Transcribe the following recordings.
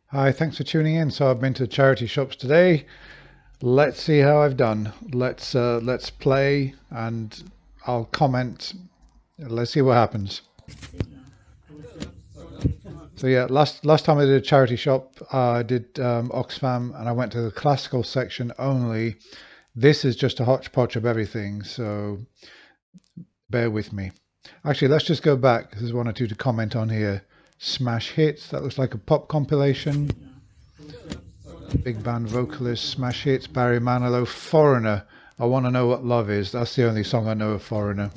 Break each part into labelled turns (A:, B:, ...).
A: Hi, thanks for tuning in. So I've been to charity shops today. Let's see how I've done. Let's play and I'll comment. Let's see what happens. So yeah, last time I did a charity shop, I did Oxfam and I went to the classical section only. This is just a hodgepodge of everything, so bear with me. Actually, let's just go back. There's one or two to comment on here. Smash hits. That looks like a pop compilation. Big band vocalist, smash hits, Barry Manilow, Foreigner. I want to know what love is. That's the only song I know of Foreigner.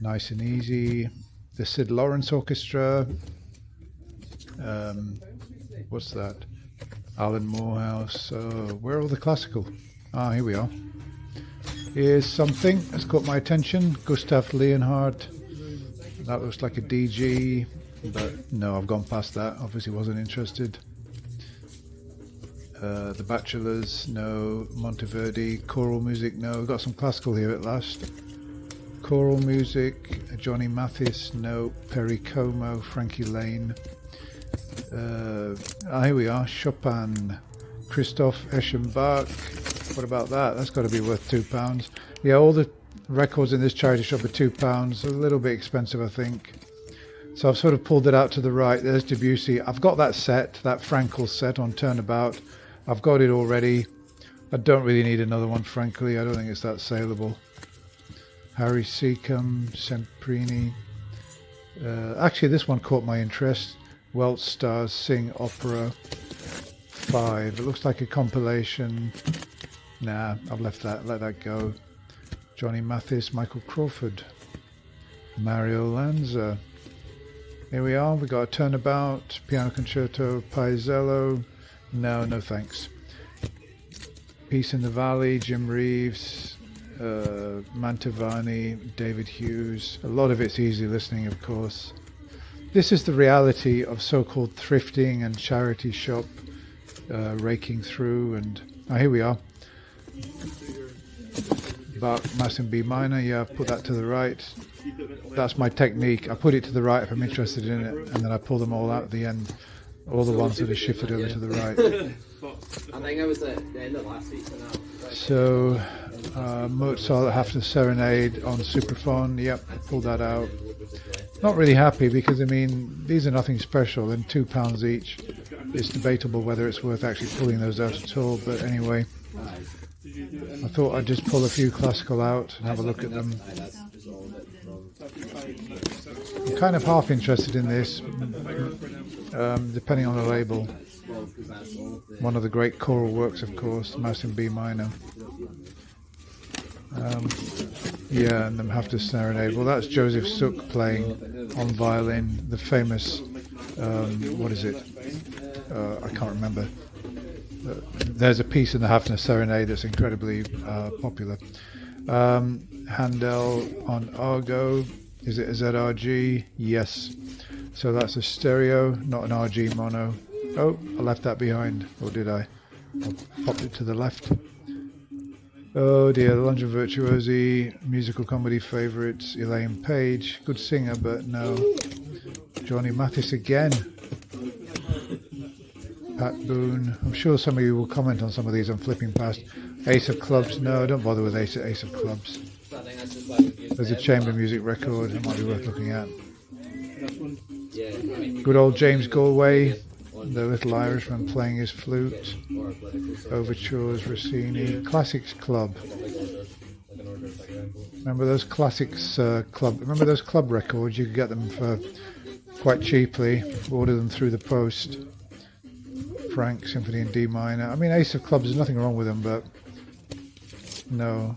A: Nice and easy. The Sid Lawrence Orchestra. Um, what's that? Alan Morehouse. Where are all the classical? Ah, here we are. Here's something that's caught my attention. Gustav Leonhardt. That looks like a DG, but no, I've gone past that. Obviously wasn't interested. The Bachelors, no. Monteverdi, choral music, no. We've got some classical here at last. Choral music, Johnny Mathis, no. Perry Como, Frankie Lane. Here we are, Chopin, Christoph Eschenbach. What about that? That's got to be worth £2. Yeah, all the records in this charity shop are £2. A little bit expensive, I think. So I've sort of pulled it out to the right. There's Debussy. I've got that set, that Frankel set on Turnabout. I've got it already. I don't really need another one, frankly. I don't think it's that saleable. Harry Seacombe, Semprini. Actually, this one caught my interest. Welsh Stars Sing Opera 5. It looks like a compilation. Nah, I've left that. Let that go. Johnny Mathis, Michael Crawford, Mario Lanza. Here we are. We got a Turnabout, Piano Concerto, Paisiello. No thanks. Peace in the Valley, Jim Reeves, Mantovani, David Hughes. A lot of it's easy listening, of course. This is the reality of so-called thrifting and charity shop raking through. And here we are. Bach, Mass in B minor. Yeah, I've put that to the right. That's my technique. I put it to the right if I'm interested in it, and then I pull them all out at the end. All the ones that are shifted over to the right.
B: I think I was at the end of last week.
A: So, Mozart Have to Serenade on Supraphone. Yep, pulled that out. Not really happy because, I mean, these are nothing special and £2 each. It's debatable whether it's worth actually pulling those out at all, but anyway. I thought I'd just pull a few classical out and have a look at them. I'm kind of half interested in this, depending on the label. One of the great choral works, of course, Mass in B minor. Yeah, and then Have to Serenade. Well, that's Joseph Suk playing on violin, the famous, what is it? I can't remember. There's a piece in the Have to Serenade that's incredibly popular. Handel on Argo. Is it a ZRG? Yes. So that's a stereo, not an RG mono. Oh, I left that behind. Or did I? I popped it to the left. Oh dear, the London Virtuosi, musical comedy favourites, Elaine Page, good singer, but no. Johnny Mathis again. Pat Boone. I'm sure some of you will comment on some of these. I'm flipping past. Ace of Clubs. No, don't bother with Ace of Clubs. There's a chamber music record. It might be worth looking at. Good old James Galway, the little Irishman playing his flute. Overtures, Rossini. Classics Club. Remember those classics club? Remember those club records? You could get them for quite cheaply. Order them through the post. Frank Symphony in D minor. I mean, Ace of Clubs, there's nothing wrong with them, but no.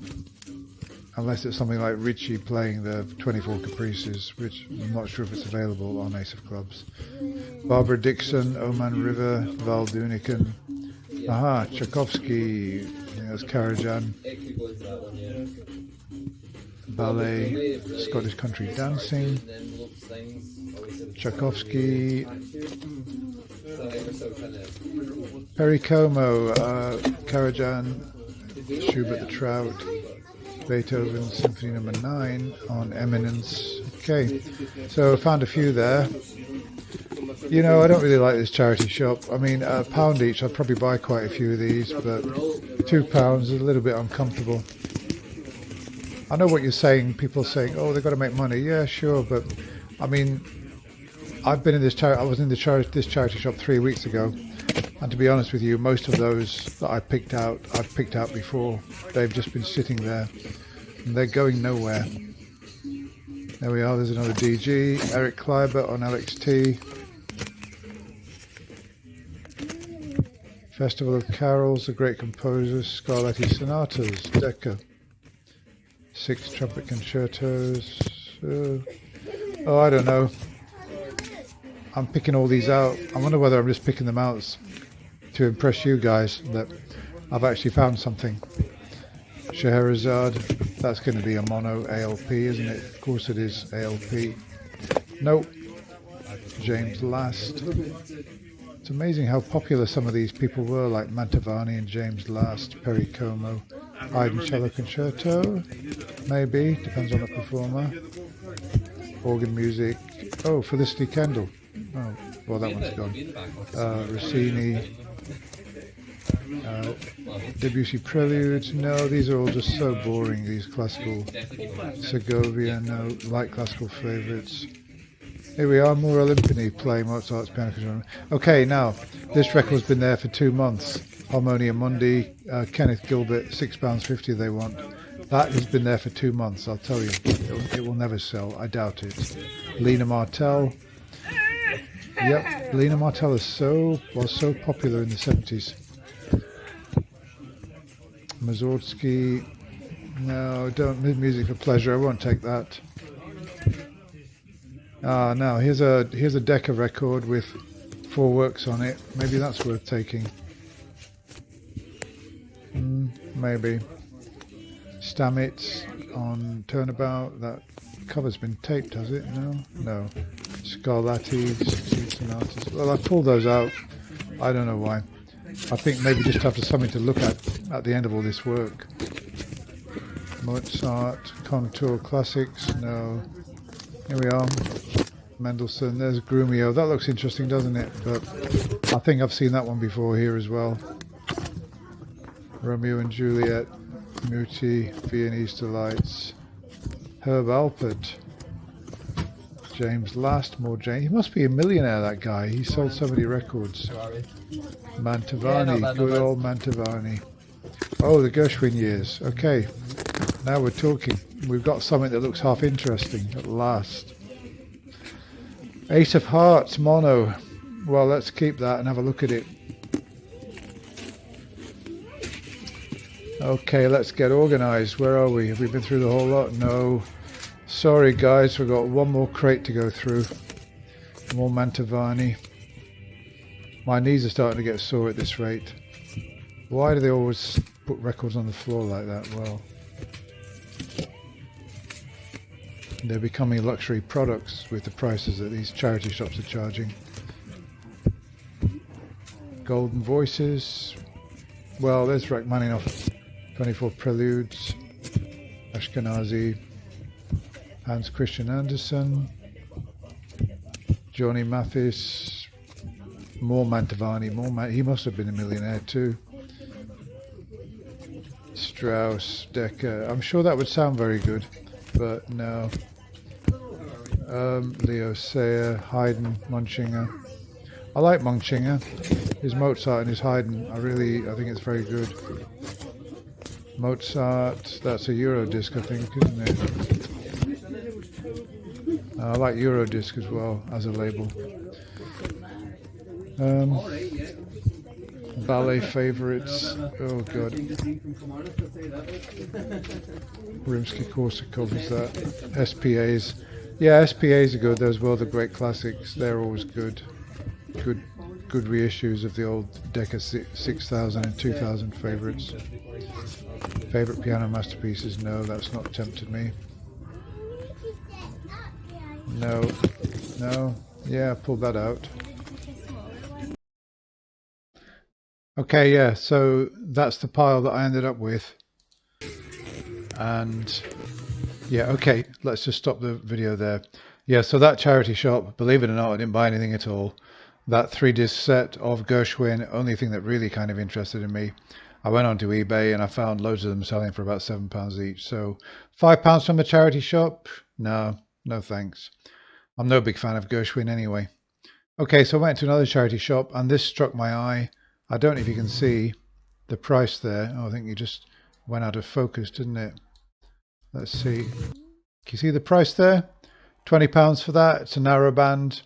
A: Unless it's something like Ritchie playing the 24 Caprices, which I'm not sure if it's available on Ace of Clubs. Barbara Dixon, Oman River, Val Dunican. Aha, Tchaikovsky. I think that's Karajan. Ballet, Scottish Country Dancing. Tchaikovsky. Perry Como, Karajan, Schubert the Trout, Beethoven Symphony No. 9 on Eminence. Okay, so I found a few there. You know, I don't really like this charity shop. I mean, a £1 each, I'd probably buy quite a few of these, but £2 is a little bit uncomfortable. I know what you're saying. People saying, "Oh, they've got to make money." Yeah, sure, but I mean, I've been in this charity. I was in this charity shop 3 weeks ago, and to be honest with you, most of those that I've picked out before. They've just been sitting there, and they're going nowhere. There we are. There's another DG. Eric Kleiber on LXT. Festival of Carols, The Great Composers, Scarlatti Sonatas, Decca. 6 trumpet concertos. Oh, I don't know. I'm picking all these out. I wonder whether I'm just picking them out to impress you guys that I've actually found something. Scheherazade, that's going to be a mono ALP, isn't it? Of course it is ALP. Nope. James Last. It's amazing how popular some of these people were, like Mantovani and James Last, Perry Como, Haydn Cello Concerto, maybe, depends on the performer. Organ music. Oh, Felicity Kendall. Oh, well, that one's gone. Rossini. Debussy Preludes. No, these are all just so boring, these classical. Segovia, no, light classical favourites. Here we are, more Olimpini playing Mozart's piano concerto. Okay, now, this record's been there for 2 months. Harmonia Mundi, Kenneth Gilbert, £6.50 they want. That has been there for 2 months, I'll tell you. It will never sell, I doubt it. Lena Martell. Yep, Lena Martell was so popular in the 70s. Mussorgsky. No, don't. Music for pleasure, I won't take that. Now here's a Decca record with 4 works on it. Maybe that's worth taking. Maybe. Stamets on Turnabout. That cover's been taped, has it? No. Scarlatti, Sonatas. Well, I pulled those out. I don't know why. I think maybe just after something to look at the end of all this work. Mozart, Contour Classics. No. Here we are. Mendelssohn, there's Grumio. That looks interesting, doesn't it? But I think I've seen that one before here as well. Romeo and Juliet, Muti, Viennese Delights, Herb Alpert, James Last, more James. He must be a millionaire, that guy. He sold so many records. Mantovani, good old Mantovani. Oh, the Gershwin years. Okay, now we're talking. We've got something that looks half interesting at last. Ace of Hearts, mono. Well, let's keep that and have a look at it. Okay, let's get organised. Where are we? Have we been through the whole lot? No. Sorry guys, we've got one more crate to go through. More Mantovani. My knees are starting to get sore at this rate. Why do they always put records on the floor like that? Well, they're becoming luxury products with the prices that these charity shops are charging. Golden Voices. Well, there's Rachmaninoff. 24 Preludes. Ashkenazi. Hans Christian Andersen. Johnny Mathis. More Mantovani. He must have been a millionaire too. Strauss. Decca. I'm sure that would sound very good, but no. Leo Sayer, Haydn, Munchinger. I like Munchinger. His Mozart and his Haydn, I think it's very good. Mozart, that's a Eurodisc, I think, isn't it? I like Eurodisc as well as a label. Ballet favorites. Oh god. Rimsky-Korsakov is that. SPAs. Yeah, SPAs are good. Those were the great classics. They're always good. Good reissues of the old Decca 6000 and 2000 favorites. Favorite piano masterpieces? No, that's not tempted me. No. Yeah, pulled that out. Okay, yeah, so that's the pile that I ended up with. And yeah, okay, let's just stop the video there. Yeah, so that charity shop, believe it or not, I didn't buy anything at all. that 3-disc set of Gershwin, only thing that really kind of interested in me. I went onto eBay and I found loads of them selling for about £7 each. So £5 from the charity shop? No, no thanks. I'm no big fan of Gershwin anyway. Okay, so I went to another charity shop and this struck my eye. I don't know if you can see the price there. Oh, I think you just went out of focus, didn't it? Let's see. Can you see the price there? £20 for that. It's a narrow band.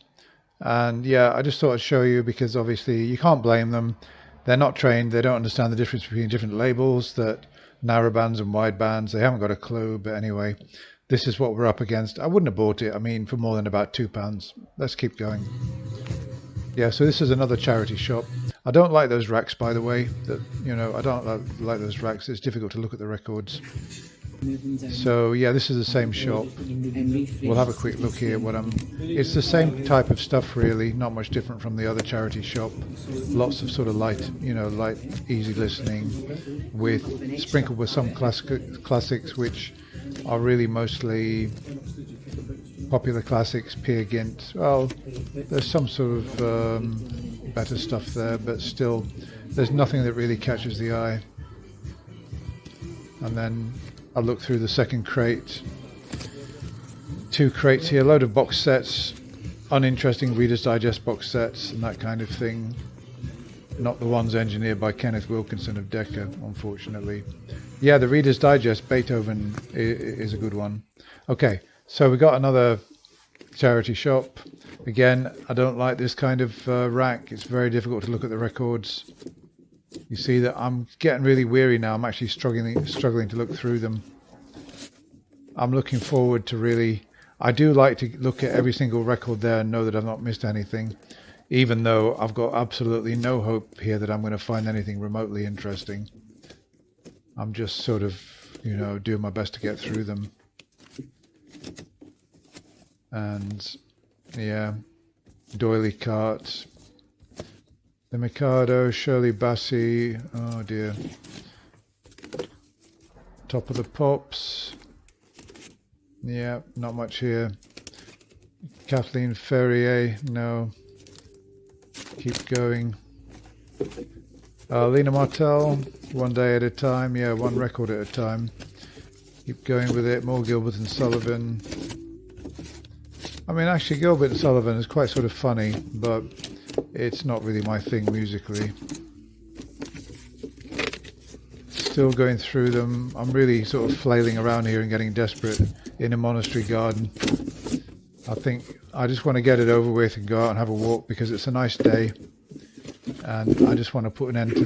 A: And yeah, I just thought I'd show you because obviously you can't blame them. They're not trained. They don't understand the difference between different labels, that narrow bands and wide bands. They haven't got a clue. But anyway, this is what we're up against. I wouldn't have bought it, I mean, for more than about £2. Let's keep going. Yeah, so this is another charity shop. I don't like those racks, by the way. That, you know, I don't like those racks. It's difficult to look at the records. So yeah, this is the same shop. We'll have a quick look here. It's the same type of stuff really, not much different from the other charity shop. Lots of sort of light, easy listening, with sprinkled with some classics, which are really mostly popular classics. Peer Gynt. Well, there's some sort of better stuff there, but still, there's nothing that really catches the eye. And then I look through the second crate. 2 crates here, a load of box sets, uninteresting Reader's Digest box sets and that kind of thing. Not the ones engineered by Kenneth Wilkinson of Decca, unfortunately. Yeah, the Reader's Digest Beethoven is a good one. Okay, so we got another charity shop. Again, I don't like this kind of rack. It's very difficult to look at the records. You see that I'm getting really weary now. I'm actually struggling to look through them. I'm looking forward to really... I do like to look at every single record there and know that I've not missed anything, even though I've got absolutely no hope here that I'm going to find anything remotely interesting. I'm just sort of, doing my best to get through them. And, yeah, Doily Cart... The Mikado, Shirley Bassey, oh dear. Top of the Pops. Yeah, not much here. Kathleen Ferrier, no. Keep going. Lena Martell, One Day at a Time, yeah, one record at a time. Keep going with it. More Gilbert and Sullivan. I mean, actually, Gilbert and Sullivan is quite sort of funny, but it's not really my thing musically. Still going through them. I'm really sort of flailing around here and getting desperate in a monastery garden. I think I just want to get it over with and go out and have a walk because it's a nice day, and I just want to put an end to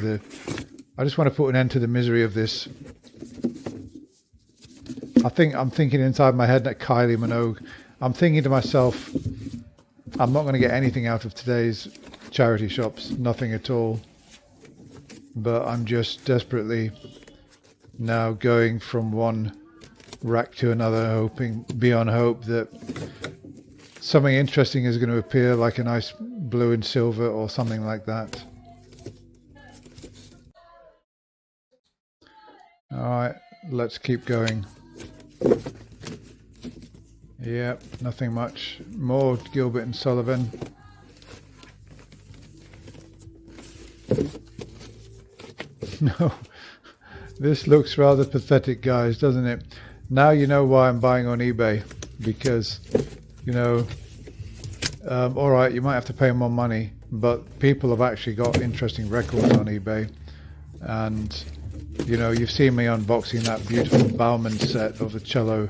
A: the misery of this. I'm thinking inside my head that Kylie Minogue. I'm thinking to myself, I'm not going to get anything out of today's charity shops, nothing at all. But I'm just desperately now going from one rack to another, hoping beyond hope that something interesting is going to appear, like a nice blue and silver or something like that. Alright, let's keep going. Yep, nothing much. More Gilbert and Sullivan. No, this looks rather pathetic, guys, doesn't it? Now you know why I'm buying on eBay, because, alright, you might have to pay more money, but people have actually got interesting records on eBay. And, you've seen me unboxing that beautiful Bauman set of the cello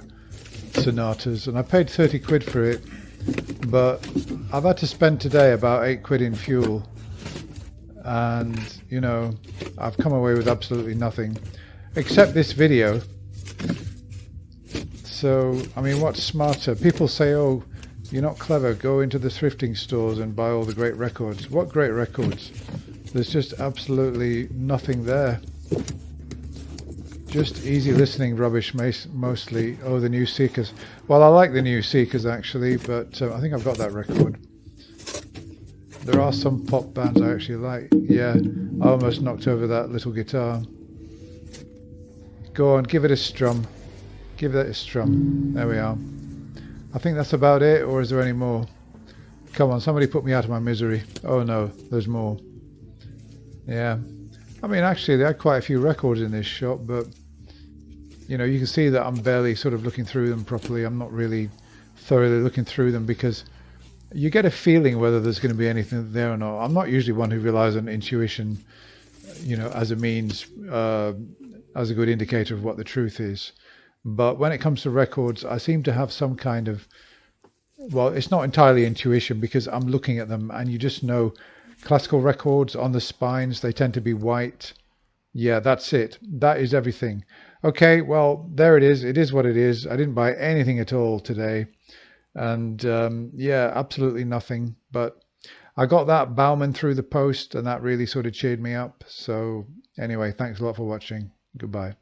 A: sonatas, and I paid 30 quid for it, but I've had to spend today about 8 quid in fuel, and I've come away with absolutely nothing except this video. So I mean, what's smarter? People say, oh, you're not clever, go into the thrifting stores and buy all the great records. What great records? There's just absolutely nothing there. Just easy listening rubbish mostly. Oh, the New Seekers. Well, I like the New Seekers actually, but I think I've got that record. There are some pop bands I actually like. Yeah, I almost knocked over that little guitar. Go on, give it a strum. Give that a strum. There we are. I think that's about it, or is there any more? Come on, somebody put me out of my misery. Oh no, there's more. Yeah. I mean, actually, they had quite a few records in this shop, but, you know, you can see that I'm barely sort of looking through them properly. I'm not really thoroughly looking through them because you get a feeling whether there's going to be anything there or not. I'm not usually one who relies on intuition, you know, as a means, as a good indicator of what the truth is. But when it comes to records, I seem to have some kind of, well, it's not entirely intuition because I'm looking at them and you just know classical records on the spines, they tend to be white. Yeah, that's it. That is everything. Okay, well, there it is. It is what it is. I didn't buy anything at all today. And yeah, absolutely nothing. But I got that Bauman through the post and that really sort of cheered me up. So anyway, thanks a lot for watching. Goodbye.